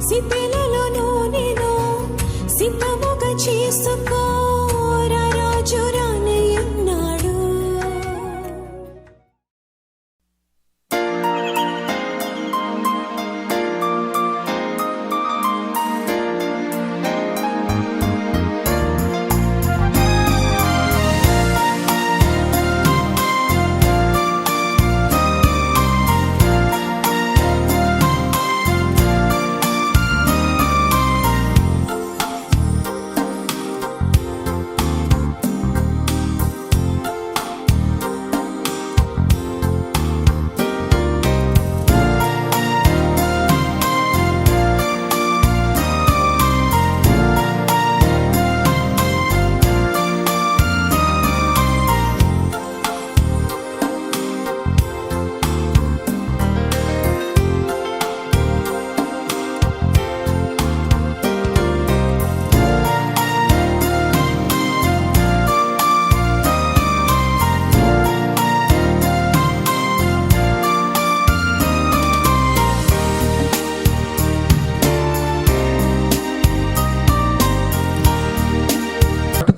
సిద్ధెలలో నేను సిద్ధముగా చేసుకో రాజు రానయ్యున్నాడు.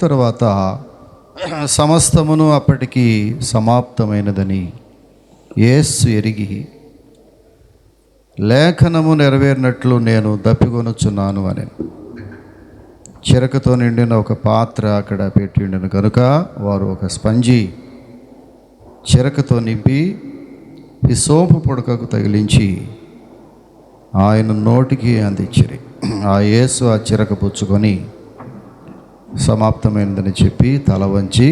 తరువాత సమస్తమును అప్పటికి సమాప్తమైనదని యేసు ఎరిగి లేఖనము నెరవేరినట్లు నేను దప్పికొనుచున్నాను అని చిరకతో నిండిన ఒక పాత్ర అక్కడ పెట్టి ఉండిన కనుక వారు ఒక స్పంజి చిరకతో నింపి హిసోపు పుడకకు తగిలించి ఆయన నోటికి అందించిరి. ఆ యేసు ఆ చిరక పుచ్చుకొని సమాప్తమైనదని చెప్పి తల వంచి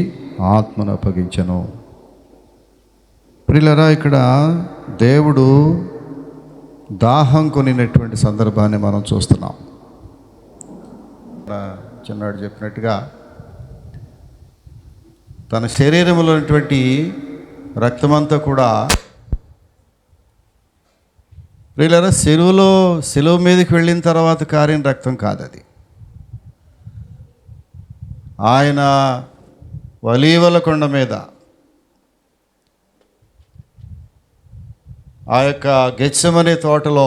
ఆత్మను అప్పగించెను. ప్రియులారా, ఇక్కడ దేవుడు దాహం కొనినటువంటి సందర్భాన్ని మనం చూస్తున్నాం. చిన్నాడు చెప్పినట్టుగా తన శరీరంలో ఉన్నటువంటి రక్తమంతా కూడా ప్రియులారా సెలువు మీదకి వెళ్ళిన తర్వాత కారిన రక్తం కాదు అది. ఆయన ఒలీవల కొండ మీద ఆ యొక్క గెత్సెమనే తోటలో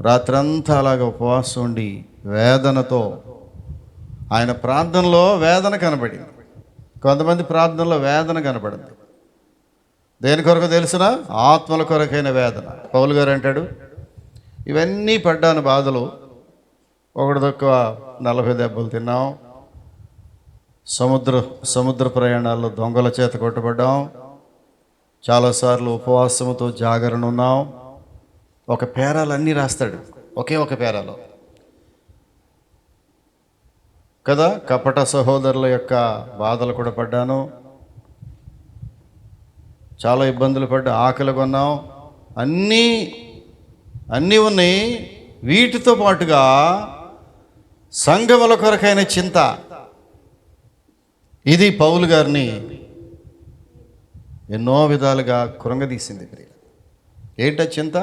రాత్రంతా అలాగ ఉపవాసం ఉండి వేదనతో ఆయన ప్రార్థనలో వేదన కనబడింది. కొంతమంది ప్రార్థనలో వేదన కనబడింది. దేని కొరకు తెలిసిన? ఆత్మల కొరకైన వేదన. పౌలు గారు అంటాడు, ఇవన్నీ పడ్డాను బాధలు, ఒకటి తక్కువ 40 దెబ్బలు తిన్నాం, సముద్ర ప్రయాణాల్లో దొంగల చేత కొట్టబడ్డాం, చాలాసార్లు ఉపవాసముతో జాగరణ ఉన్నాం. ఒక పేరాలు అన్నీ రాస్తాడు ఒకే ఒక పేరాలో కదా. కపట సహోదరుల యొక్క బాధలు కూడా పడ్డాను, చాలా ఇబ్బందులు పడ్డా, ఆకలి కొన్నాం, అన్నీ ఉన్నాయి. వీటితో పాటుగా సంఘముల కొరకైన చింత, ఇది పౌలు గారిని ఎన్నో విధాలుగా కృంగదీసింది. ఏంట చింత?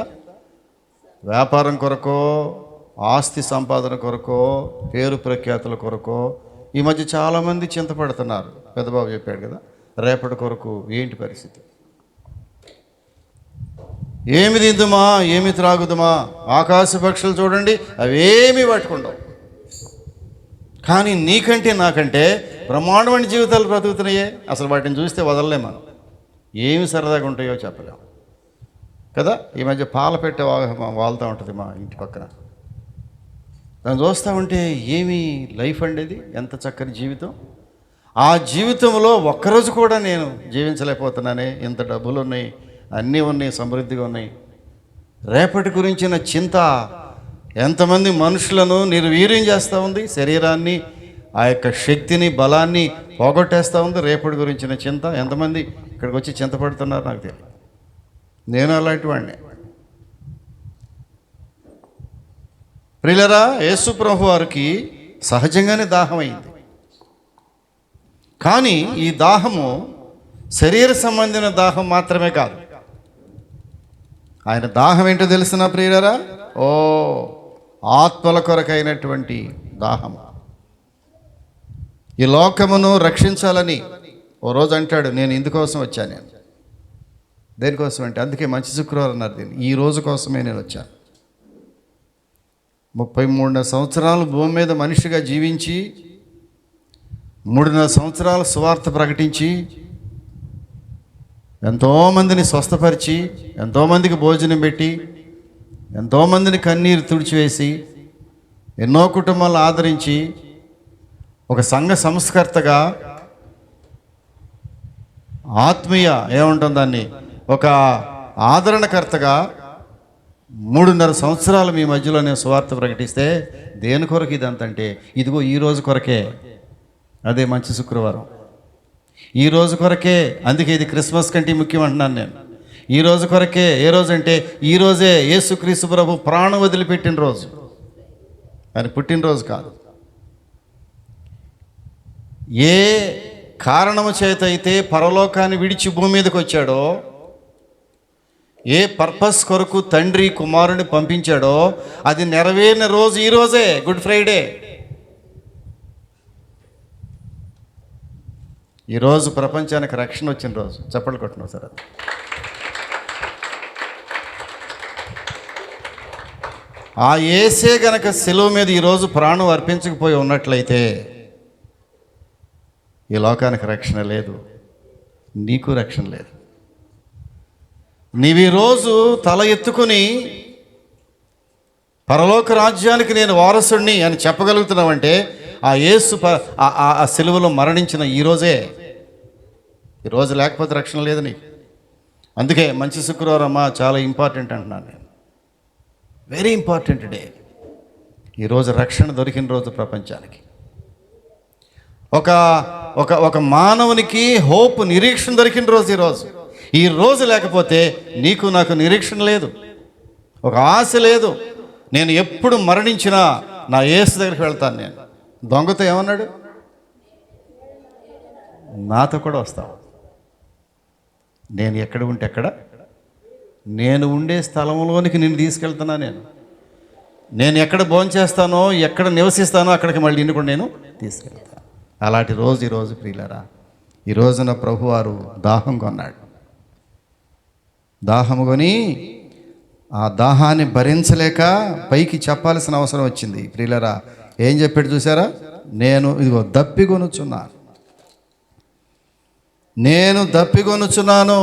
వ్యాపారం కొరకో, ఆస్తి సంపాదన కొరకో, పేరు ప్రఖ్యాతుల కొరకో. ఈ మధ్య చాలామంది చింతపడుతున్నారు. పెద్దబాబు చెప్పాడు కదా, రేపటి కొరకు ఏంటి పరిస్థితి? ఏమి తిందుమా, ఏమి త్రాగుదుమా, ఆకాశ పక్షులు చూడండి అవేమీ పట్టుకుంటావు, కానీ నీకంటే నాకంటే బ్రహ్మాండమైన జీవితాలు బ్రతుకుతున్నాయే. అసలు వాటిని చూస్తే వదలలే మనం. ఏమి సరదాగా ఉంటాయో చెప్పలేము కదా. ఈ మధ్య పాల పెట్టే వాళ్తూ ఉంటుంది మా ఇంటి పక్కన. దాన్ని చూస్తూ ఉంటే ఏమి లైఫ్ అండేది, ఎంత చక్కని జీవితం. ఆ జీవితంలో ఒక్కరోజు కూడా నేను జీవించలేకపోతున్నానే. ఇంత డబ్బులు ఉన్నాయి, అన్నీ ఉన్నాయి, సమృద్ధిగా ఉన్నాయి. రేపటి గురించిన చింత ఎంతమంది మనుషులను నిర్వీర్యం చేస్తూ ఉంది. శరీరాన్ని, ఆ యొక్క శక్తిని, బలాన్ని పోగొట్టేస్తూ ఉంది. రేపటి గురించిన చింత ఎంతమంది ఇక్కడికి వచ్చి చింతపడుతున్నారు నాకు తెలియదు. నేను అలాంటి వాడిని. ప్రియులారా, యేసు ప్రభు వారికి సహజంగానే దాహం అయింది. కానీ ఈ దాహము శరీర సంబంధించిన దాహం మాత్రమే కాదు. ఆయన దాహం ఏంటో తెలిసిన ప్రియులారా, ఆత్మల కొరకైనటువంటి దాహము. ఈ లోకమును రక్షించాలని ఓ రోజు అంటాడు, నేను ఇందుకోసం వచ్చాను. నేను దేనికోసం అంటే, అందుకే మంచి శుక్రవారం అన్నారు దీన్ని, ఈ రోజు కోసమే నేను వచ్చాను. 33 సంవత్సరాలు భూమి మీద మనిషిగా జీవించి 3.5 సంవత్సరాలు సువార్త ప్రకటించి ఎంతోమందిని స్వస్థపరిచి, ఎంతోమందికి భోజనం పెట్టి, ఎంతోమందిని కన్నీరు తుడిచివేసి, ఎన్నో కుటుంబాలను ఆదరించి, ఒక సంఘ సంస్కర్తగా, ఆత్మీయ ఏముంటుంది దాన్ని, ఒక ఆదరణకర్తగా 3.5 సంవత్సరాలు మీ మధ్యలో నేను సువార్త ప్రకటిస్తే దేని కొరకు ఇదంతంటే, ఇదిగో ఈ రోజు కొరకే. అదే మంచి శుక్రవారం, ఈ రోజు కొరకే. అందుకే ఇది క్రిస్మస్ కంటే ముఖ్యం అంటున్నాను నేను. ఈ రోజు కొరకే. ఏ రోజు అంటే ఈ రోజే యేసుక్రీస్తు ప్రభు ప్రాణం వదిలిపెట్టిన రోజు, ఆయన పుట్టినరోజు కాదు. ఏ కారణము చేత అయితే పరలోకాన్ని విడిచి భూమి మీదకి వచ్చాడో, ఏ పర్పస్ కొరకు తండ్రి కుమారుని పంపించాడో, అది నెరవేరిన రోజు ఈ రోజే, గుడ్ ఫ్రైడే. ఈరోజు ప్రపంచానికి రక్షణ వచ్చిన రోజు. చప్పట్లు కొట్టినావు సార్. ఆ యేసే గనక సెలవు మీద ఈరోజు ప్రాణం అర్పించకపోయి ఉన్నట్లయితే ఈ లోకానికి రక్షణ లేదు, నీకు రక్షణ లేదు. నీవు ఈరోజు తల ఎత్తుకుని పరలోక రాజ్యానికి నేను వారసుడిని అని చెప్పగలుగుతున్నావంటే ఆ యేసు ఆ సెలువులో మరణించిన ఈరోజే. ఈరోజు లేకపోతే రక్షణ లేదు నీకు. అందుకే మంచి శుక్రవారం అమ్మ చాలా ఇంపార్టెంట్ అంటున్నాను నేను. Very important day. ఈరోజు రక్షణ దొరికిన రోజు ప్రపంచానికి. ఒక ఒక ఒక మానవునికి హోప్, నిరీక్షణ దొరికిన రోజు ఈరోజు. ఈ రోజు లేకపోతే నీకు నాకు నిరీక్షణ లేదు, ఒక ఆశ లేదు. నేను ఎప్పుడు మరణించినా నా యేసు దగ్గరికి వెళ్తాను. నేను దొంగతో ఏమన్నాడు? నాతో కూడా వస్తావు. నేను ఎక్కడ ఉంటే ఎక్కడ, నేను ఉండే స్థలంలోనికి నిన్ను తీసుకెళ్తున్నా. నేను ఎక్కడ భోంచేస్తానో, ఎక్కడ నివసిస్తానో అక్కడికి మళ్ళీ నిన్ను కూడా నేను తీసుకెళ్తాను. అలాంటి రోజు ఈరోజు ప్రియులారా. ఈ రోజున ప్రభువారు దాహం కొన్నాడు. దాహము కొని ఆ దాహాన్ని భరించలేక పైకి చెప్పాల్సిన అవసరం వచ్చింది. ప్రియులారా, ఏం చెప్పాడు చూసారా? నేను ఇదిగో దప్పికొనుచున్నాను, నేను దప్పికొనుచున్నాను.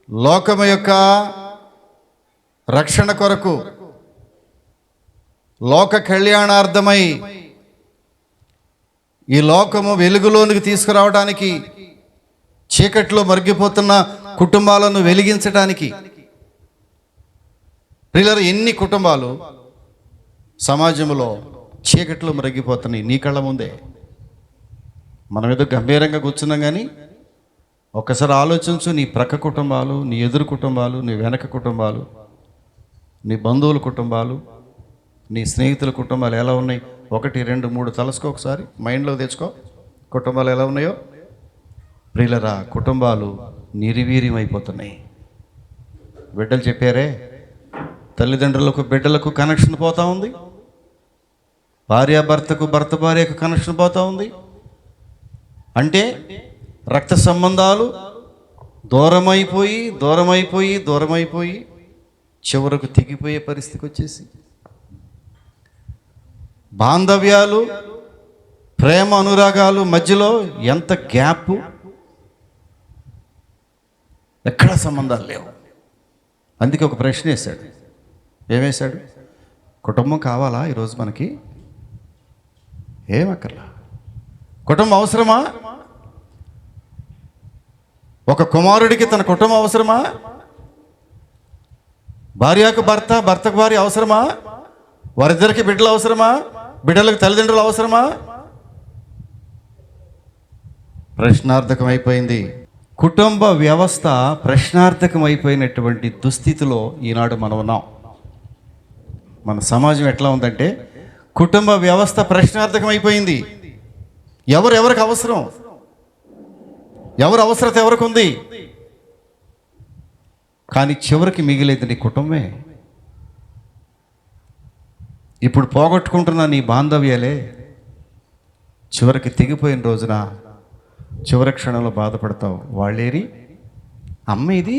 లోకము యొక్క రక్షణ కొరకు, లోక కళ్యాణార్థమై, ఈ లోకము వెలుగులోనికి తీసుకురావడానికి, చీకట్లో మరిగిపోతున్న కుటుంబాలను వెలిగించడానికి. ప్రియులారా, ఎన్ని కుటుంబాలు సమాజంలో చీకట్లో మరిగిపోతున్నాయి నీ కళ్ళ ముందే. మనం ఏదో గంభీరంగా కూర్చున్నాం కానీ ఒక్కసారి ఆలోచించు. నీ ప్రక్క కుటుంబాలు, నీ ఎదురు కుటుంబాలు, నీ వెనక కుటుంబాలు, నీ బంధువుల కుటుంబాలు, నీ స్నేహితుల కుటుంబాలు ఎలా ఉన్నాయి? 1, 2, 3 తలుసుకో, ఒకసారి మైండ్లో తెచ్చుకో. కుటుంబాలు ఎలా ఉన్నాయో. ప్రియులరా, కుటుంబాలు నిర్వీర్యం అయిపోతున్నాయి. బిడ్డలు చెప్పారే, తల్లిదండ్రులకు బిడ్డలకు కనెక్షన్ పోతూ ఉంది, భార్యాభర్తకు భర్త భార్యకు కనెక్షన్ పోతూ ఉంది. అంటే రక్త సంబంధాలు దూరమైపోయి దూరమైపోయి దూరమైపోయి చివరకు తెగిపోయే పరిస్థితికి వచ్చేసి, బాంధవ్యాలు, ప్రేమ అనురాగాలు మధ్యలో ఎంత గ్యాప్, ఎక్కడ సంబంధాలు లేవు. అందుకే ఒక ప్రశ్న వేశాడు. ఏమేశాడు? కుటుంబం కావాలా ఈరోజు మనకి? ఏమక్కర్లా. కుటుంబం అవసరమా? ఒక కుమారుడికి తన కుటుంబం అవసరమా? భార్యకు భర్త, భర్తకు భార్య అవసరమా? వారిద్దరికి బిడ్డలు అవసరమా? బిడ్డలకు తల్లిదండ్రులు అవసరమా? ప్రశ్నార్థకం అయిపోయింది. కుటుంబ వ్యవస్థ ప్రశ్నార్థకం అయిపోయినటువంటి దుస్థితిలో ఈనాడు మనం ఉన్నాం. మన సమాజం ఎట్లా ఉందంటే కుటుంబ వ్యవస్థ ప్రశ్నార్థకం అయిపోయింది. ఎవరికి అవసరం, ఎవరు అవసరత ఎవరికి ఉంది, కానీ చివరికి మిగిలేదు నీ కుటుంబమే. ఇప్పుడు పోగొట్టుకుంటున్న నీ బాంధవ్యాలే చివరికి తెగిపోయిన రోజున చివరి క్షణంలో బాధపడతావు. వాళ్ళేరి, అమ్మ ఇది,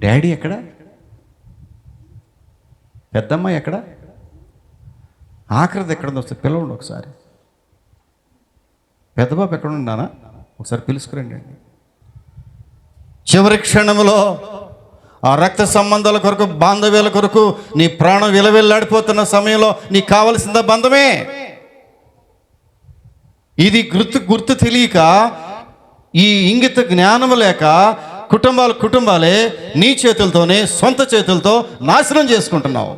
డాడీ ఎక్కడ, పెద్దమ్మాయి ఎక్కడ? ఆఖరిది ఎక్కడుందో వస్తే పిలవండి ఒకసారి. పెద్దబాబు ఎక్కడున్నానా ఒకసారి పిలుచుకురండి అండి. చివరి క్షణంలో ఆ రక్త సంబంధాల కొరకు, బాంధవ్యాల కొరకు నీ ప్రాణం విలవిల్లాడిపోతున్న సమయంలో నీకు కావలసిన బంధమే. ఇది గుర్తు తెలియక, ఈ ఇంగిత జ్ఞానం లేక కుటుంబాలే నీ చేతులతోనే, సొంత చేతులతో నాశనం చేసుకుంటున్నావు.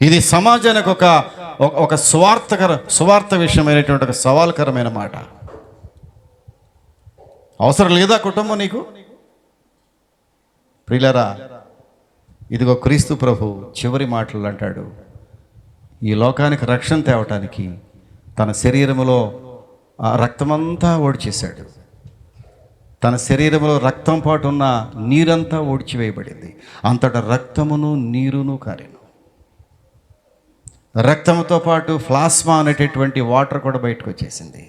ఇది సమాజానికి ఒక స్వార్థ విషయమైనటువంటి ఒక సవాల్కరమైన మాట. అవసరం లేదా కుటుంబం నీకు? ప్రియులారా, ఇదిగో క్రీస్తు ప్రభు చివరి మాటలు అంటాడు, ఈ లోకానికి రక్షణ తేవటానికి తన శరీరములో ఆ రక్తమంతా ఓడిచేశాడు. తన శరీరంలో రక్తం పాటు ఉన్న నీరంతా ఓడిచివేయబడింది. అంతటా రక్తమును నీరును కారెను. రక్తంతో పాటు ప్లాస్మా అనేటటువంటి వాటర్ కూడా బయటకు వచ్చేసింది.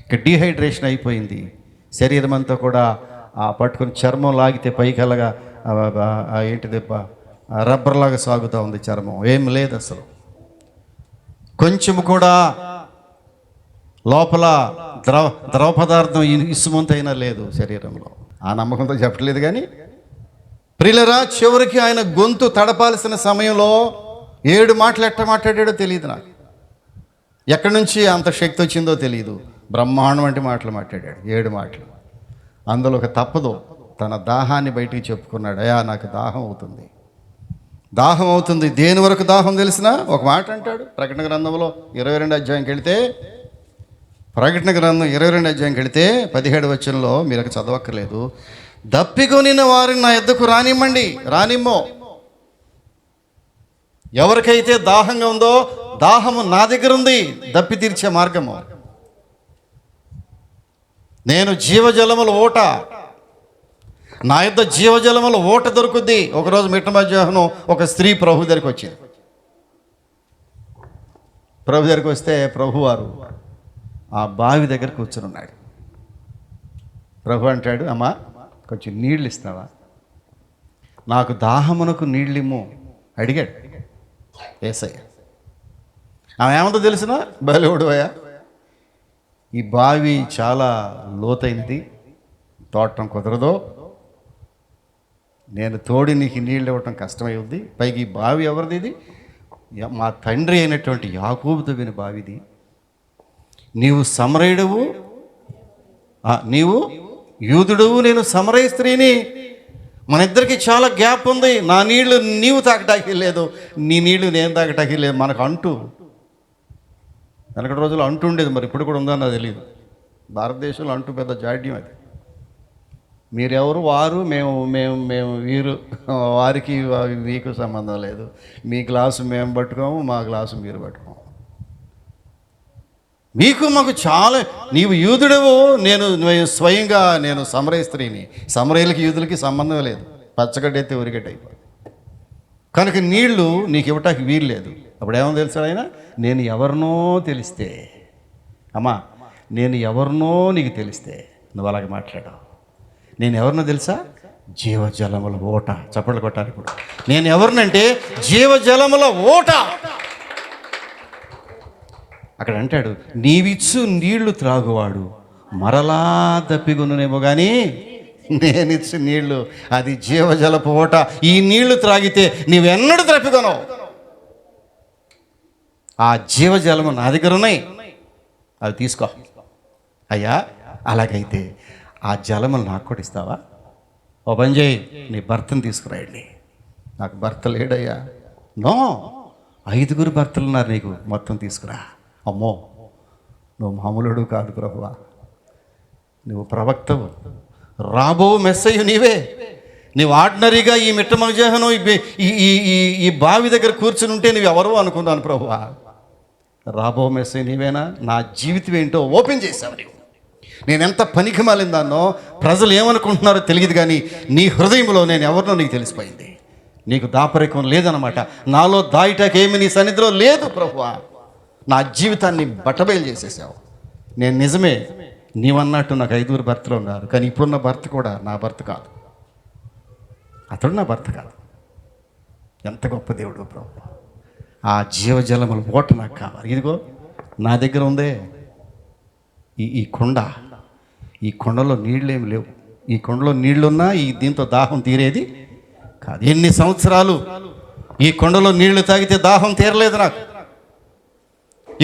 ఇక డీహైడ్రేషన్ అయిపోయింది. శరీరం అంతా కూడా పట్టుకుని చర్మం లాగితే పైకలగా ఏంటిది రబ్బర్లాగా సాగుతూ ఉంది చర్మం. ఏం లేదు అసలు. కొంచెము కూడా లోపల ద్రవ పదార్థం ఇసుమంతైనా లేదు శరీరంలో. ఆ నమ్మకంతో చెప్పట్లేదు కానీ ప్రియులరా, చివరికి ఆయన గొంతు తడపాల్సిన సమయంలో 7 మాటలు ఎట్ట మాట్లాడాడో తెలియదు నాకు. ఎక్కడి నుంచి అంత శక్తి వచ్చిందో తెలియదు. బ్రహ్మాండం వంటి మాటలు మాట్లాడాడు, 7 మాటలు. అందులో ఒక తప్పదు, తన దాహాన్ని బయటికి చెప్పుకున్నాడు. అయ్యా, నాకు దాహం అవుతుంది. దేని వరకు దాహం తెలిసినా ఒక మాట అంటాడు. ప్రకటన గ్రంథంలో 22 అధ్యాయంకి వెళితే, ప్రకటన గ్రంథం 22 అధ్యాయంకి వెళితే 17 వచనంలో మీరు చదవక్కర్లేదు, దప్పికొనిన వారిని నా యొద్దకు రానిమ్మో. ఎవరికైతే దాహంగా ఉందో, దాహము నా దగ్గర ఉంది, దప్పి తీర్చే మార్గము. నేను జీవజలముల ఓట, నా యొద్ద జీవజలముల ఓట దొరుకుద్ది. ఒకరోజు మిట్ట మధ్యాహ్నం ఒక స్త్రీ ప్రభు దగ్గరికి వచ్చింది. ప్రభు దగ్గరికి వస్తే ప్రభువారు ఆ బావి దగ్గర కూర్చుని ఉన్నాడు. ప్రభు అంటాడు, అమ్మా కొంచెం నీళ్ళు ఇస్తావా? నాకు దాహమునకు నీళ్ళిమ్ము అడిగాడు యేసయ్య. ఆమె ఏమందో తెలిసిన బలివుడువయ్యా, ఈ బావి చాలా లోతైనది, తోడటం కుదరదు, నేను తోడి నీకు నీళ్ళు ఇవ్వటం కష్టమవుద్ది. పైకి ఈ బావి ఎవరిది? ఇది మా తండ్రి అయినటువంటి యాకోబు తవ్విన బావిది. నీవు సమరయుడవు, నీవు యూదుడవు, నేను సమరయ స్త్రీని. మన ఇద్దరికి చాలా గ్యాప్ ఉంది. నా నీళ్లు నీవు తాగటానికి లేదు, నీ నీళ్లు నేను తాగటానికి లేదు. మనకు అంటూ వెనకటి రోజులు అంటూ ఉండేది, మరి ఇప్పుడు కూడా ఉందో నాకు తెలియదు. భారతదేశంలో అంటూ పెద్ద జాడ్యం అది. మీరెవరు, వారు, మేము వీరు, వారికి మీకు సంబంధం లేదు. మీ గ్లాసు మేము పట్టుకోము, మా గ్లాసు మీరు పట్టుకోము. మీకు మాకు చాలా, నీవు యూదుడవు, నేను స్వయంగా నేను సమరయ స్త్రీని. సమరయులకి యూదులకి సంబంధం లేదు, పచ్చగడ్డైతే ఉరిగడ్డ అయిపోయి. కనుక నీళ్లు నీకు ఇవ్వటానికి వీలు లేదు. అప్పుడు ఏమో తెలుసా ఆయన, నేను ఎవరినో తెలిస్తే, అమ్మా నేను ఎవరినో నీకు తెలిస్తే నువ్వు అలాగే మాట్లాడావు. నేను ఎవరినో తెలుసా? జీవజలముల ఓట. చప్పట్లు కొట్టాలి ఇప్పుడు. నేను ఎవరినంటే జీవజలముల ఓట. అక్కడ అంటాడు, నీవిచ్చు నీళ్లు త్రాగువాడు మరలా దప్పిగొనునేమో కానీ నేనిచ్చు నీళ్లు అది జీవజలపు ఓట. ఈ నీళ్లు త్రాగితే నీవెన్నడూ తప్పికొనవు. ఆ జీవజలము నా దగ్గర ఉన్నాయి, అవి తీసుకో. అయ్యా, అలాగైతే ఆ జలములు నాకు కూడా ఇస్తావా? ఓ పని చేయి, నీ భర్తను తీసుకురాయండి. నాకు భర్త లేడయ్యా. నో, 5 భర్తలు ఉన్నారు నీకు, మొత్తం తీసుకురా. అమ్మో, నువ్వు మామూలుడు కాదు ప్రభువా, నువ్వు ప్రవక్తవు, రాబో మెస్సయ్య నీవే. నీవు ఆర్డినరీగా ఈ మిట్ట మధ్యాహ్నం ఈ బావి దగ్గర కూర్చుని ఉంటే నువ్వు ఎవరు అనుకున్నాను ప్రభువా. రాబో మెస్సయ్య నీవేనా? నా జీవితం ఏంటో ఓపెన్ చేశావు నీవు. నేను ఎంత పనికి మాలిందానో ప్రజలు ఏమనుకుంటున్నారో తెలియదు, కానీ నీ హృదయంలో నేను ఎవరినో నీకు తెలిసిపోయింది. నీకు దాపరికం లేదనమాట. నాలో దాయిటాకేమి నీ సన్నిధిలో లేదు ప్రభువా. నా జీవితాన్ని బట్టబయలు చేసేసావు. నేను నిజమే, నీవన్నట్టు నాకు 5 భర్తలు ఉన్నారు, కానీ ఇప్పుడున్న భర్త కూడా నా భర్త కాదు. అతడు నా భర్త కాదు. ఎంత గొప్ప దేవుడు ప్రభు. ఆ జీవజలముల ఓట నాకు కావాలి. ఇదిగో నా దగ్గర ఉందే ఈ కొండ. ఈ కొండలో నీళ్ళేమి లేవు. ఈ కొండలో నీళ్లున్నా దీంతో దాహం తీరేది కాదు. ఎన్ని సంవత్సరాలు ఈ కొండలో నీళ్లు తాగితే దాహం తీరలేదు నాకు.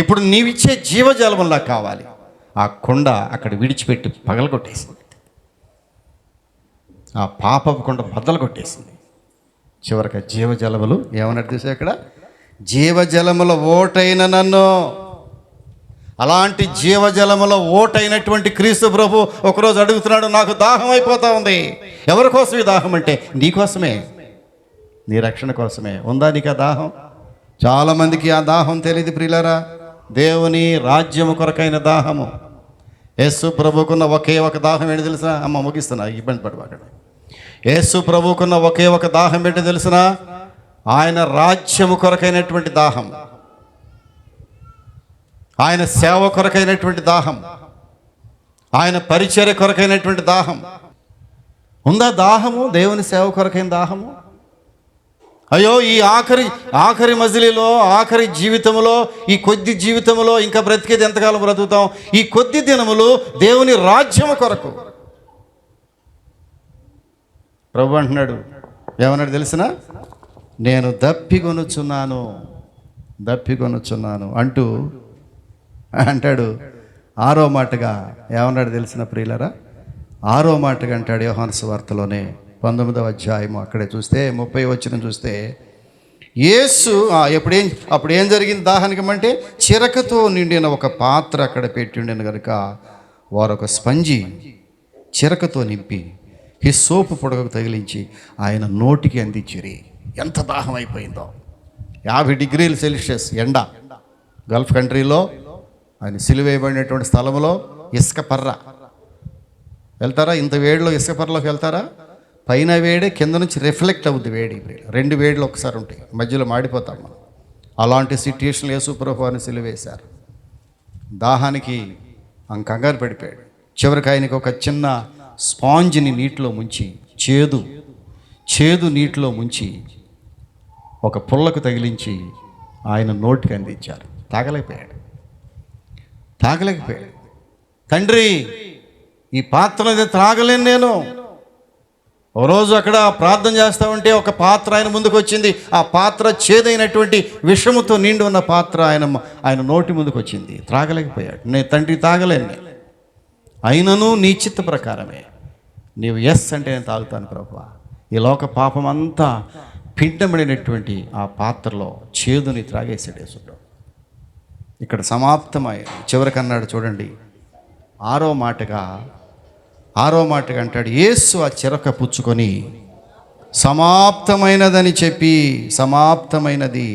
ఇప్పుడు నీవిచ్చే జీవజలం నాకు కావాలి. ఆ కొండ అక్కడ విడిచిపెట్టి పగలగొట్టేసింది. ఆ పాపపు కొండ బద్దలు కొట్టేసింది. చివరికి జీవజలములు ఏమన్నట్టు చూసా అక్కడ, జీవజలముల ఓటైన నన్ను. అలాంటి జీవజలముల ఓటైనటువంటి క్రీస్తు ప్రభు ఒకరోజు అడుగుతున్నాడు, నాకు దాహం అయిపోతా ఉంది. ఎవరి కోసం ఈ దాహం అంటే నీ కోసమే, నీ రక్షణ కోసమే. ఉందా నీకు ఆ దాహం? చాలామందికి ఆ దాహం తెలియదు ప్రియులారా. దేవుని రాజ్యము కొరకైన దాహము. యేసు ప్రభుకున్న ఒకే ఒక దాహం ఏంటి తెలుసా? అమ్మ ముగిస్తున్నా, ఇబ్బంది పడబాకండి. యేసు ప్రభుకున్న ఒకే ఒక దాహం ఏంటి తెలుసునా? ఆయన రాజ్యము కొరకైనటువంటి దాహం, ఆయన సేవ కొరకైనటువంటి దాహం, ఆయన పరిచర్య కొరకైనటువంటి దాహం. ఉందా దాహము? దేవుని సేవ కొరకైన దాహము. అయ్యో, ఈ ఆఖరి మజిలీలో, ఆఖరి జీవితంలో, ఈ కొద్ది జీవితంలో ఇంకా బ్రతికేది ఎంతకాలం బ్రతుకుతాం? ఈ కొద్ది దినములు దేవుని రాజ్యము కొరకు. ప్రభు అంటున్నాడు, ఏమన్నాడు తెలిసిన? నేను దప్పికొనుచున్నాను అంటూ అంటాడు. ఆరో మాటగా ఏమన్నాడు తెలిసిన ప్రియులరా? ఆరో మాటగా అంటాడు యోహాను సువార్తలోనే 19వ అధ్యాయము. అక్కడే చూస్తే 30వ వచనం చూస్తే, యేసు అప్పుడు ఏం జరిగింది దాహానికి అంటే, చిరకతో నిండిన ఒక పాత్ర అక్కడ పెట్టి ఉండిన కనుక వారు ఒక స్పంజి చిరకతో నింపి హిస్సోపు పొడగకు తగిలించి ఆయన నోటికి అందించిరి. ఎంత దాహం అయిపోయిందో! 50 డిగ్రీల సెల్సియస్ ఎండ, గల్ఫ్ కంట్రీలో ఆయన సిలువేయబడినటువంటి స్థలంలో ఇసుక పర్ర. వెళ్తారా? ఇంత వేడిలో ఇసుక పర్రలోకి వెళ్తారా? పైన వేడే, కింద నుంచి రిఫ్లెక్ట్ అవుద్ది వేడి. 2 వేడిలు ఒకసారి ఉంటాయి, మధ్యలో మాడిపోతాం మనం. అలాంటి సిట్యుయేషన్లో యేసు ప్రభు అని సిలువేశారు. దాహానికి కంగారు పడిపోయాడు. చివరికి ఆయనకి ఒక చిన్న స్పాంజ్ని నీటిలో ముంచి, చేదు నీటిలో ముంచి ఒక పుల్లకు తగిలించి ఆయన నోటికి అందించారు. తాగలేకపోయాడు. తండ్రి, ఈ పాత్రను త్రాగలేను నేను. ఓ రోజు అక్కడ ప్రార్థన చేస్తూ ఉంటే ఒక పాత్ర ఆయన ముందుకు వచ్చింది. ఆ పాత్ర చేదైనటువంటి విషముతో నిండి ఉన్న పాత్ర ఆయన నోటి ముందుకు వచ్చింది. త్రాగలేకపోయాడు. నేను తండ్రి తాగలేను నేను, అయినను నీ చిత్త ప్రకారమే, నీవు ఎస్ అంటే నేను తాగుతాను ప్రభువా. ఈ లోక పాపం అంతా పిండబడినటువంటి ఆ పాత్రలో చేదుని త్రాగేసాడు యేసుడు. ఇక్కడ సమాప్తమై చివరికి అన్నాడు చూడండి, ఆరో మాటగా అంటాడు, యేసు ఆ చిరక పుచ్చుకొని సమాప్తమైనదని చెప్పి, సమాప్తమైనది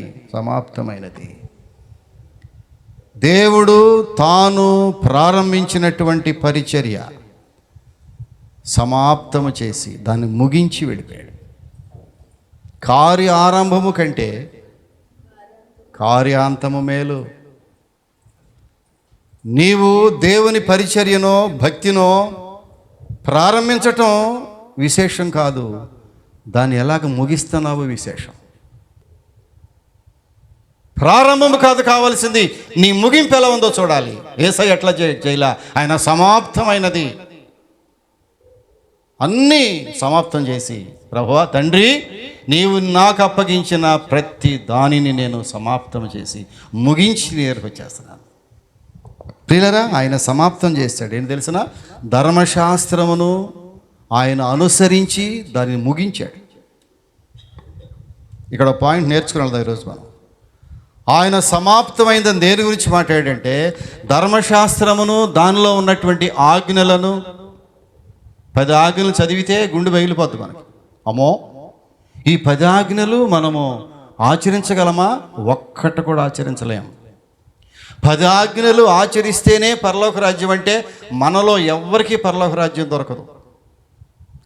దేవుడు తాను ప్రారంభించినటువంటి పరిచర్య సమాప్తము చేసి దాన్ని ముగించి వెళ్ళిపోయాడు. కార్య ఆరంభము కంటే కార్యాంతము మేలు. నీవు దేవుని పరిచర్యనో భక్తినో ప్రారంభించటం విశేషం కాదు, దాన్ని ఎలాగ ముగిస్తున్నావో విశేషం. ప్రారంభం కాదు కావాల్సింది, నీ ముగింపు ఎలా ఉందో చూడాలి. యేసయ్య ఎట్లా చేయలా? ఆయన సమాప్తమైనది అన్నీ సమాప్తం చేసి, ప్రభువా తండ్రి, నీవు నాకు అప్పగించిన ప్రతి దానిని నేను సమాప్తం చేసి ముగించి నేర్పచేస్తున్నాను. ప్రియులరా, ఆయన సమాప్తం చేస్తాడు. ఏం తెలిసిన? ధర్మశాస్త్రమును ఆయన అనుసరించి దాన్ని ముగించాడు. ఇక్కడ పాయింట్ నేర్చుకున్నాడు ఈరోజు మనం. ఆయన సమాప్తమైందని దేని గురించి మాట్లాడంటే, ధర్మశాస్త్రమును దానిలో ఉన్నటువంటి ఆజ్ఞలను, 10 ఆజ్ఞలు చదివితే గుండె పగిలిపోద్ది మనకి. అమ్మో, ఈ 10 ఆజ్ఞలు మనము ఆచరించగలమా? ఒక్కటి కూడా ఆచరించలేము. 10 ఆజ్ఞలు ఆచరిస్తేనే పరలోక రాజ్యం అంటే మనలో ఎవ్వరికీ పరలోక రాజ్యం దొరకదు,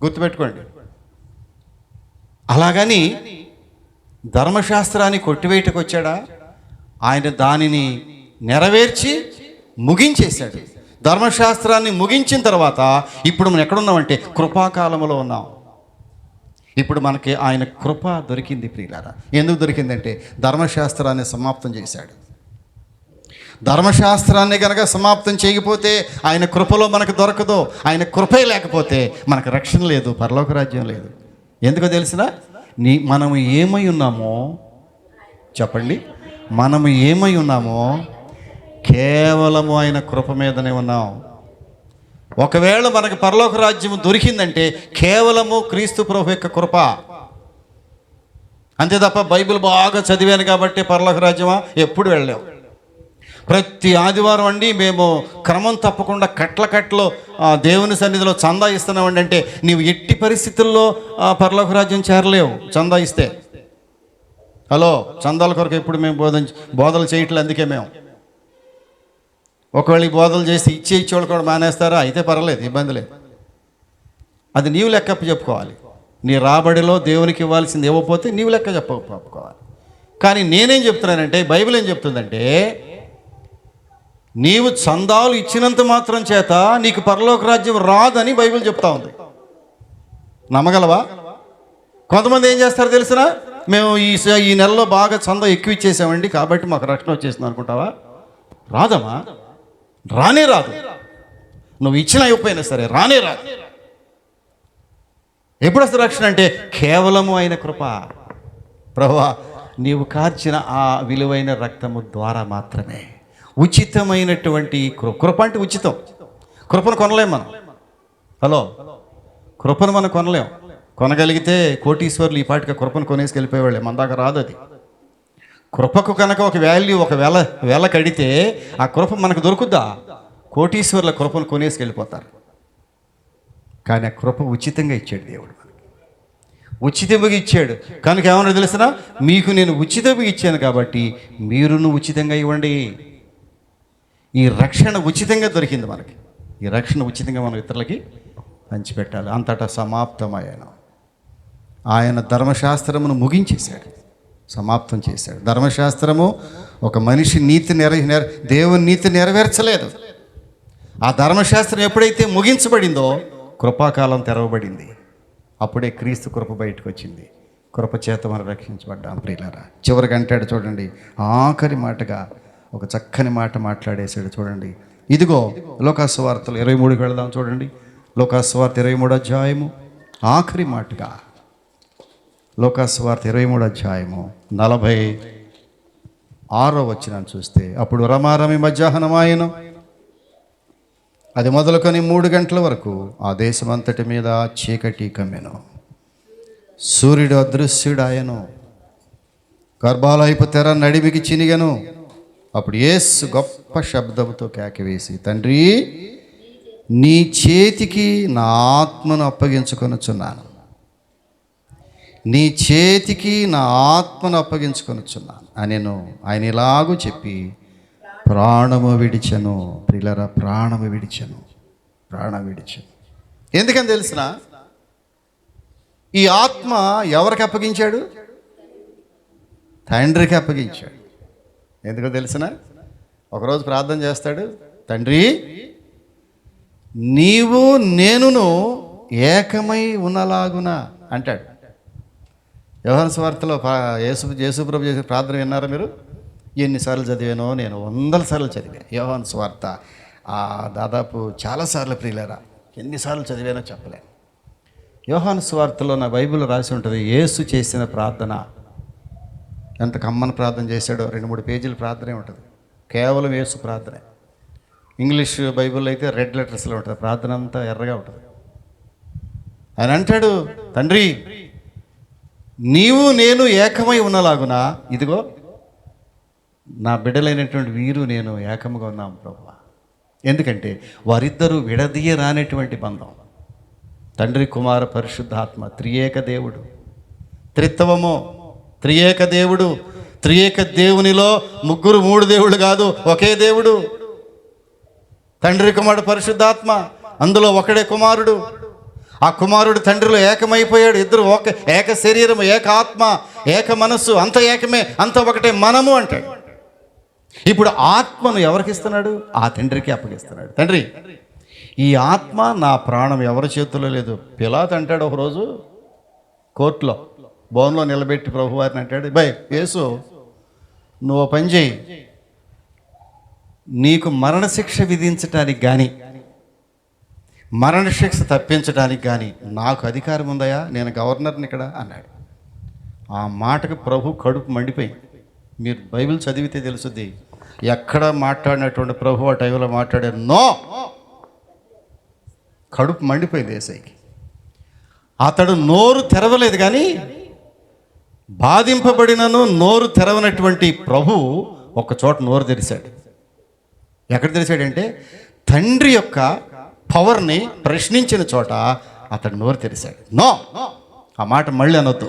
గుర్తుపెట్టుకోండి. అలాగని ధర్మశాస్త్రాన్ని కొట్టివేయటకు వచ్చాడా? ఆయన దానిని నెరవేర్చి ముగించేశాడు. ధర్మశాస్త్రాన్ని ముగించిన తర్వాత ఇప్పుడు మనం ఎక్కడున్నామంటే కృపాకాలంలో ఉన్నాం. ఇప్పుడు మనకి ఆయన కృప దొరికింది ప్రియులారా. ఎందుకు దొరికిందంటే ధర్మశాస్త్రాన్ని సమాప్తం చేశాడు. ధర్మశాస్త్రాన్ని కనుక సమాప్తం చేయకపోతే ఆయన కృపలో మనకు దొరకదు. ఆయన కృపే లేకపోతే మనకు రక్షణ లేదు, పరలోక రాజ్యం లేదు. ఎందుకో తెలిసినా, మనము ఏమై ఉన్నామో చెప్పండి, మనము ఏమై ఉన్నామో కేవలము ఆయన కృప మీదనే ఉన్నాం. ఒకవేళ మనకు పరలోక రాజ్యం దొరికిందంటే కేవలము క్రీస్తు ప్రభు యొక్క కృప. అంతే తప్ప బైబిల్ బాగా చదివాను కాబట్టి పరలోక రాజ్యమా ఎప్పుడు వెళ్ళలేము. ప్రతి ఆదివారం అండి మేము క్రమం తప్పకుండా కట్ల దేవుని సన్నిధిలో చందా ఇస్తున్నామండి. అంటే నీవు ఎట్టి పరిస్థితుల్లో పరలోక రాజ్యం చేరలేవు చందా ఇస్తే. హలో, చందాల కొరకు ఎప్పుడు మేము బోధలు చేయట్లేదు. అందుకే మేము ఒకవేళ ఈ బోధలు చేసి ఇచ్చేవాళ్ళు కూడా మానేస్తారా, అయితే పర్వాలేదు, ఇబ్బంది లేదు. అది నీవు లెక్క చెప్పుకోవాలి. నీ రాబడిలో దేవునికి ఇవ్వాల్సింది ఇవ్వకపోతే నీవు లెక్క చెప్పుకోవాలి. కానీ నేనేం చెప్తున్నానంటే, బైబిల్ ఏం చెప్తుందంటే, నీవు చందాలు ఇచ్చినంత మాత్రం చేత నీకు పరలోక రాజ్యం రాదని బైబిల్ చెప్తా ఉంది. నమ్మగలవా? కొంతమంది ఏం చేస్తారో తెలిసినా, మేము ఈ నెలలో బాగా చందా ఎక్కువ ఇచ్చేసామండి కాబట్టి మాకు రక్షణ వచ్చేసింది అనుకుంటావా? రాదమ్మా, రానే రాదు. నువ్వు ఇచ్చినా ఇవ్వకపోయినా సరే రానే రాదు. ఎప్పుడు వస్తుంది రక్షణ అంటే కేవలము ఆయన కృప. ప్రభువా, నీవు కార్చిన ఆ విలువైన రక్తము ద్వారా మాత్రమే. ఉచితమైనటువంటి కృప అంటే ఉచితం. కృపను కొనలేం మనం. హలో, కృపను మనం కొనలేం. కొనగలిగితే కోటీశ్వర్లు ఈ పాటికి కృపను కొనేసి వెళ్ళిపోయేవాళ్ళే. మన దాకా రాదు అది. కృపకు కనుక ఒక వాల్యూ, ఒక వేల కడితే ఆ కృప మనకు దొరుకుద్దా? కోటీశ్వర్ల కృపను కొనేసి వెళ్ళిపోతారు. కానీ ఆ కృప ఉచితంగా ఇచ్చాడు దేవుడు మనకి. ఉచితంగా ఇచ్చాడు కనుక ఏమన్నా తెలిసినా, మీకు నేను ఉచితంగా ఇచ్చాను కాబట్టి మీరును ఉచితంగా ఇవ్వండి. ఈ రక్షణ ఉచితంగా దొరికింది మనకి. ఈ రక్షణ ఉచితంగా మనం ఇతరులకి పంచిపెట్టాలి. అంతటా సమాప్తమయ్యాను. ఆయన ధర్మశాస్త్రమును ముగించేశాడు, సమాప్తం చేశాడు. ధర్మశాస్త్రము ఒక మనిషి దేవుని నీతి నెరవేర్చలేదు. ఆ ధర్మశాస్త్రం ఎప్పుడైతే ముగించబడిందో కృపాకాలం తెరవబడింది. అప్పుడే క్రీస్తు కృప బయటకు వచ్చింది. కృప చేత మనం రక్షించబడ్డాం ప్రియులారా. చివరికి అంటాడు చూడండి, ఆఖరి మాటగా ఒక చక్కని మాట మాట్లాడేశాడు చూడండి. ఇదిగో లోకాసు వార్తలు 23కి వెళదాం చూడండి. లోకాసు వార్త 23వ అధ్యాయము ఆఖరి మాటగా, లోకాసు వార్త 23వ అధ్యాయము 46వ వచనాన్ని చూస్తే, అప్పుడు రమారమి మధ్యాహ్నమాయను, అది మొదలుకొని 3 గంటల వరకు ఆ దేశమంతటి మీద చీకటి కమ్మెను. సూర్యుడు అదృశ్యుడాయను, గర్భాలయపు తెర నడిమికి చినిగను. అప్పుడు యేసు గొప్ప శబ్దంతో కేకవేసి, తండ్రి, నీ చేతికి నా ఆత్మను అప్పగించుకొనుచున్నాను, నీ చేతికి నా ఆత్మను అప్పగించుకొనుచున్నాను అనెను. ఆయన ఇలాగూ చెప్పి ప్రాణము విడిచెను. ప్రియులారా, ప్రాణము విడిచెను. ఎందుకని తెలిసిన, ఈ ఆత్మ ఎవరికి అప్పగించాడు? తండ్రికి అప్పగించాడు. ఎందుకో తెలిసిన, ఒకరోజు ప్రార్థన చేస్తాడు, తండ్రి, నీవు నేనును ఏకమై ఉన్నలాగున అంటాడు. యోహాను సువార్తలో యేసుప్రభు చేసే ప్రార్థన విన్నారా మీరు? ఎన్నిసార్లు చదివానో నేను 100 సార్లు చదివాను యోహాను సువార్త. దాదాపు చాలాసార్లు ప్రియులారా, ఎన్నిసార్లు చదివానో చెప్పలేను. యోహాను సువార్తలో నా బైబిల్లో రాసి ఉంటుంది యేసు చేసిన ప్రార్థన. ఎంత కమ్మని ప్రార్థన చేశాడో. 2-3 పేజీల ప్రార్థనే ఉంటుంది, కేవలం యేసు ప్రార్థనే. ఇంగ్లీష్ బైబిల్లో అయితే రెడ్ లెటర్స్లో ఉంటుంది, ప్రార్థన అంతా ఎర్రగా ఉంటుంది. ఆయన అంటాడు, తండ్రి, నీవు నేను ఏకమై ఉన్నలాగునా, ఇదిగో నా బిడ్డలైనటువంటి వీరు నేను ఏకముగా ఉన్నాం ప్రభువా. ఎందుకంటే వారిద్దరూ విడదీయరానటువంటి బంధం. తండ్రి, కుమార, పరిశుద్ధాత్మ, త్రియేక దేవుడు. త్రిత్వము, త్రియేక దేవుడు. త్రియేక దేవునిలో 3 దేవుళ్ళు కాదు, ఒకే దేవుడు. తండ్రి, కుమారుడు, పరిశుద్ధాత్మ, అందులో ఒకడే కుమారుడు. ఆ కుమారుడు తండ్రిలో ఏకమైపోయాడు. ఇద్దరు ఏక శరీరము, ఏక ఆత్మ, ఏక మనస్సు, అంత ఏకమే, అంత ఒకటే మనము అంటాడు. ఇప్పుడు ఆత్మను ఎవరికి ఇస్తున్నాడు? ఆ తండ్రికి అప్పగిస్తున్నాడు. తండ్రి, ఈ ఆత్మ, నా ప్రాణం ఎవరి చేతుల్లో లేదు. పిలాతు అంటాడు ఒకరోజు, కోర్టులో బోన్లో నిలబెట్టి ప్రభువారిని అంటాడు, బై యేసు నువ్వు ఓ పని చేయి, నీకు మరణశిక్ష విధించడానికి కానీ మరణశిక్ష తప్పించడానికి కానీ నాకు అధికారం ఉందయా, నేను గవర్నర్ని ఇక్కడ అన్నాడు. ఆ మాటకు ప్రభు కడుపు మండిపోయింది. మీరు బైబిల్ చదివితే తెలుసుద్ది, ఎక్కడ మాట్లాడినటువంటి ప్రభు ఆ టైంలో మాట్లాడారు, నో. కడుపు మండిపోయింది యేసయ్యకి. అతడు నోరు తెరవలేదు, కానీ బాధింపబడినను నోరు తెరవనటువంటి ప్రభు ఒక చోట నోరు తెరిచాడు. ఎక్కడ తెరిచాడంటే తండ్రి యొక్క పవర్ని ప్రశ్నించిన చోట అతడు నోరు తెరిచాడు. నో, ఆ మాట మళ్ళీ అనొద్దు,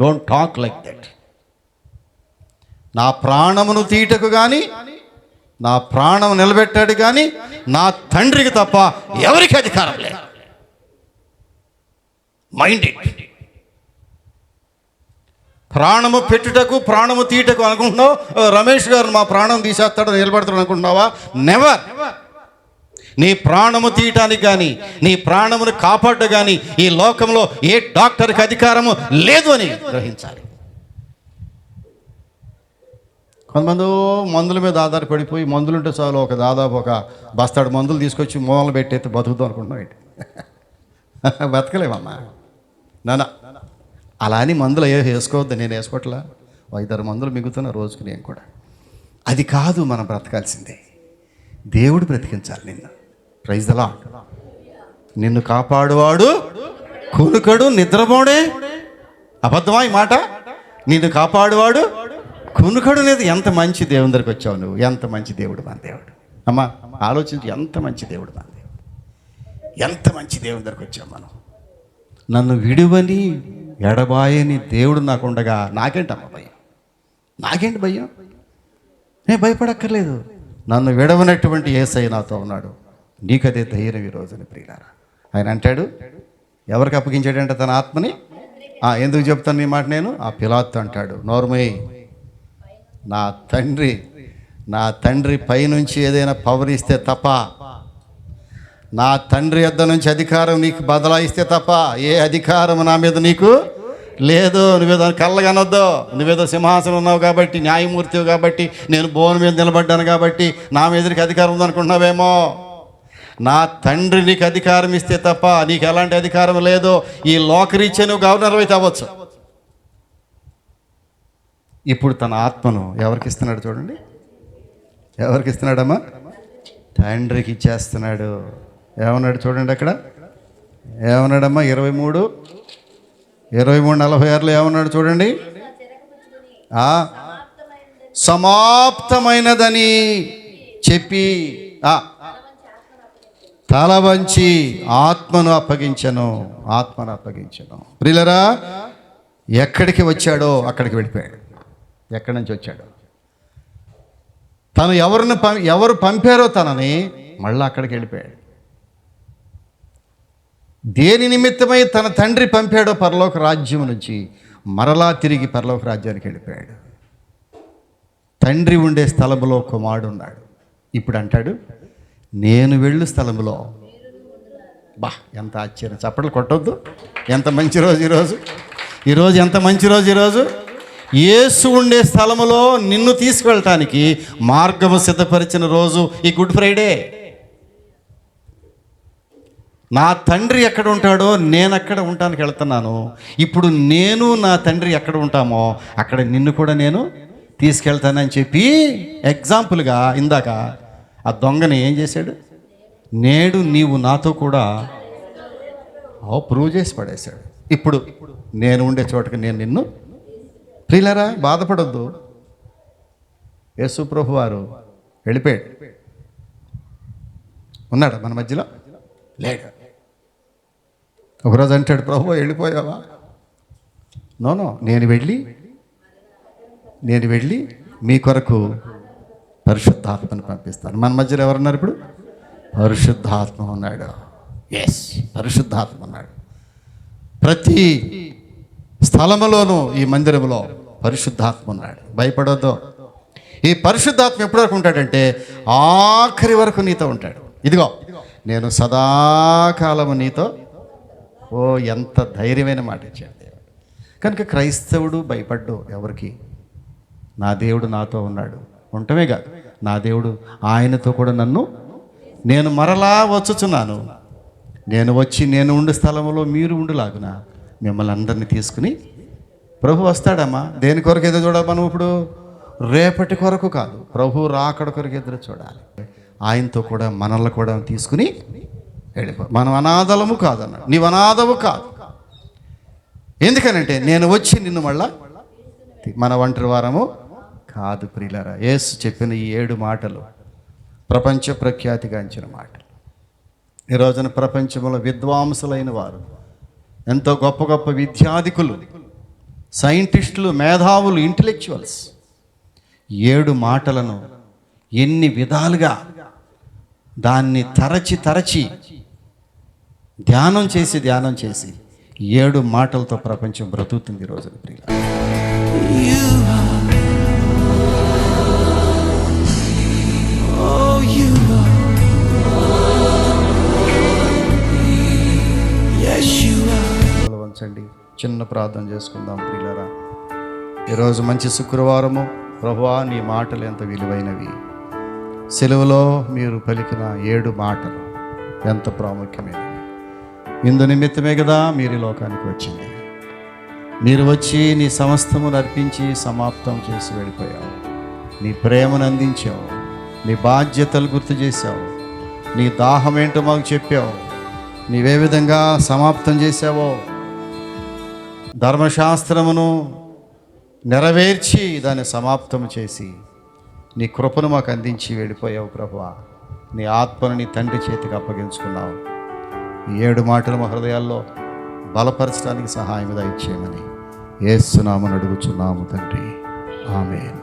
డోంట్ టాక్ లైక్ దట్. నా ప్రాణమును తీయటకు కానీ నా ప్రాణం నిలబెట్టాడు కానీ నా తండ్రికి తప్ప ఎవరికి అధికారం లేదు. Mind it. ప్రాణము పెట్టుటకు ప్రాణము తీయటకు అనుకుంటున్నావు, రమేష్ గారు మా ప్రాణం తీసేస్తాడు నిలబెడతాడు అనుకుంటున్నావా? నెవర్. నీ ప్రాణము తీయటానికి కానీ నీ ప్రాణమును కాపాడ కానీ ఈ లోకంలో ఏ డాక్టర్కి అధికారము లేదు అని గ్రహించాలి. కొంతమంది మందుల మీద ఆధారపడిపోయి మందులుంటే చాలు దాదాపు ఒక బస్తాడు మందులు తీసుకొచ్చి మూలలు పెట్టేస్తే బతుకుతాం అనుకుంటున్నావు ఏంటి? బతకలేమమ్మా నాన్న. అలా అని మందులు వేసుకోవద్దు, నేను వేసుకోవట్లా. 5-6 మందులు మిగుతున్న రోజుకి నేను కూడా. అది కాదు మనం బ్రతకాల్సిందే. దేవుడు బ్రతికించాలి నిన్ను. Praise the Lord. నిన్ను కాపాడువాడు కునుకడు నిద్రపోడే. అబద్ధమా ఈ మాట? నిన్ను కాపాడువాడు కునుకడు లేదు. ఎంత మంచి దేవుని దగ్గరికి వచ్చావు నువ్వు. ఎంత మంచి దేవుడు మన దేవుడు. అమ్మా ఆలోచించి, ఎంత మంచి దేవుడు మన దేవుడు. ఎంత మంచి దేవుని దగ్గరికి వచ్చావు మనం. నన్ను విడువని ఎడబాయని దేవుడు నాకు ఉండగా నాకేంటమ్మ భయం? నాకేంటి భయం? నేను భయపడక్కర్లేదు. నన్ను విడవనటువంటి యేసయ్య నాతో ఉన్నాడు. నీకదే ధైర్యం ఈ రోజున ప్రియులారా. ఆయన అంటాడు, ఎవరికి అప్పగించాడంటే తన ఆత్మని. ఎందుకు చెప్తాను ఈ మాట నేను? ఆ పిలాతు అంటాడు, నోర్మయ్య, నా తండ్రి పైనుంచి ఏదైనా పవర్ ఇస్తే తప్ప, నా తండ్రి యొద్ద నుంచి అధికారం నీకు బదలాయిస్తే తప్ప ఏ అధికారం నా మీద నీకు లేదు. నువ్వేదో కళ్ళగనొద్దు. నువ్వేదో సింహాసనం ఉన్నావు కాబట్టి, న్యాయమూర్తివి కాబట్టి, నేను బోన్ మీద నిలబడ్డాను కాబట్టి నా మీదకి అధికారం ఉందనుకుంటున్నావేమో. నా తండ్రి నీకు అధికారం ఇస్తే తప్ప నీకు ఎలాంటి అధికారం లేదు. ఈ లోకరీత్యా నువ్వు గవర్నర్ అయితే అవ్వచ్చు. ఇప్పుడు తన ఆత్మను ఎవరికి ఇస్తున్నాడు చూడండి. ఎవరికి ఇస్తున్నాడమ్మా? తండ్రికి ఇచ్చేస్తున్నాడు. ఏమన్నాడు చూడండి అక్కడ. ఏమన్నాడమ్మా? 23:46 ఏమన్నాడు చూడండి. సమాప్తమైనదని చెప్పి తల వంచి ఆత్మను అప్పగించను. ప్రియులారా, ఎక్కడికి వచ్చాడో అక్కడికి వెళ్ళిపోయాడు. ఎక్కడి నుంచి వచ్చాడో, తను ఎవరు పంపారో తనని మళ్ళీ అక్కడికి వెళ్ళిపోయాడు. దేని నిమిత్తమై తన తండ్రి పంపాడో పరలోక రాజ్యం నుంచి మరలా తిరిగి పరలోక రాజ్యానికి వెళ్ళిపోయాడు. తండ్రి ఉండే స్థలంలో కుమారుడు ఉన్నాడు. ఇప్పుడు అంటాడు, నేను వెళ్ళు స్థలంలో. ఎంత ఆశ్చర్యం! చప్పట్లు కొట్టొద్దు. ఎంత మంచి రోజు ఈరోజు ఎంత మంచి రోజు ఈరోజు. యేసు ఉండే స్థలములో నిన్ను తీసుకువెళ్ళటానికి మార్గము సిద్ధపరిచిన రోజు ఈ గుడ్ ఫ్రైడే. నా తండ్రి ఎక్కడ ఉంటాడో నేను అక్కడ ఉండటానికి వెళ్తున్నాను. ఇప్పుడు నేను నా తండ్రి ఎక్కడ ఉంటామో అక్కడ నిన్ను కూడా నేను తీసుకెళ్తానని చెప్పి ఎగ్జాంపుల్గా ఇందాక ఆ దొంగని ఏం చేశాడు? నేడు నీవు నాతో కూడా ప్రూవ్ చేసి పడేశాడు. ఇప్పుడు నేను ఉండే చోటకి నేను నిన్ను. ప్రియులారా, బాధపడొద్దు. యేసు ప్రభు వారు వెళ్ళిపోయాడు. ఉన్నాడా మన మధ్యలో? లేడు. ఒకరోజు అంటాడు, ప్రభు వెళ్ళిపోయావా? నో, నేను వెళ్ళి మీ కొరకు పరిశుద్ధాత్మను పంపిస్తాను. మన మధ్యలో ఎవరున్నారు ఇప్పుడు? పరిశుద్ధాత్మ ఉన్నాడు. ఎస్, పరిశుద్ధాత్మ ఉన్నాడు. ప్రతి స్థలములోనూ ఈ మందిరంలో పరిశుద్ధాత్మ ఉన్నాడు. భయపడొద్దు. ఈ పరిశుద్ధాత్మ ఎప్పటి వరకు ఉంటాడంటే ఆఖరి వరకు నీతో ఉంటాడు. ఇదిగో నేను సదాకాలము నీతో. ఎంత ధైర్యమైన మాట ఇచ్చాడు దేవుడు. కనుక క్రైస్తవుడు భయపడ్డు ఎవరికి? నా దేవుడు నాతో ఉన్నాడు ఉండటమే కాదు, నా దేవుడు ఆయనతో కూడా నేను మరలా వచ్చుచున్నాను, నేను వచ్చి నేను ఉండే స్థలంలో మీరు ఉండులాగున మిమ్మల్ని అందరినీ తీసుకుని ప్రభు వస్తాడమ్మా. దేని కొరకు ఎదురు చూడాలి మనం ఇప్పుడు? రేపటి కొరకు కాదు, ప్రభు రాకడ కొరకు ఎదురు చూడాలి. ఆయనతో కూడా మనల్ని కూడా తీసుకుని వెళ్ళిపో. మనం అనాథలము కాదన్నాడు, నీవు అనాథవు కాదు. ఎందుకనంటే నేను వచ్చి నిన్ను మళ్ళా మన ఒంటరి వారము కాదు. ప్రియులారా, యేసు చెప్పిన ఈ 7 మాటలు ప్రపంచ ప్రఖ్యాతిగాంచిన మాటలు. ఈ రోజున ప్రపంచంలో విద్వాంసులైన వారు, ఎంతో గొప్ప గొప్ప విద్యాధికులు, సైంటిస్టులు, మేధావులు, ఇంటలెక్చువల్స్ 7 మాటలను ఎన్ని విధాలుగా దాన్ని తరచి ధ్యానం చేసి 7 మాటలతో ప్రపంచం బ్రతుకుతుంది ఈ రోజున. ప్రియులారా, వంచండి, చిన్న ప్రార్థన చేసుకుందాం. ప్రియులారా, ఈరోజు మంచి శుక్రవారము. ప్రభువా, నీ మాటలు ఎంత విలువైనవి. సెలవులో మీరు పలికిన 7 మాటలు ఎంత ప్రాముఖ్యమైనవి. ఇందు నిమిత్తమే కదా మీరు ఈ లోకానికి వచ్చింది. మీరు వచ్చి నీ సమస్తమును అర్పించి సమాప్తం చేసి వెళ్ళిపోయావు. నీ ప్రేమను అందించావు, నీ బాధ్యతలు గుర్తు చేశావు, నీ దాహం ఏంటో మాకు చెప్పావు, నీవే విధంగా సమాప్తం చేశావో, ధర్మశాస్త్రమును నెరవేర్చి దాన్ని సమాప్తం చేసి నీ కృపను మాకు అందించి వెళ్ళిపోయావు. ప్రభువా, నీ ఆత్మను నీ తండ్రి చేతికి అప్పగించుకున్నావు. ఈ 7 మాటలు మా హృదయాల్లో బలపరచడానికి సహాయం దయచేయమని యేసు నామమున అడుగుచున్నాము తండ్రి. ఆమేన్.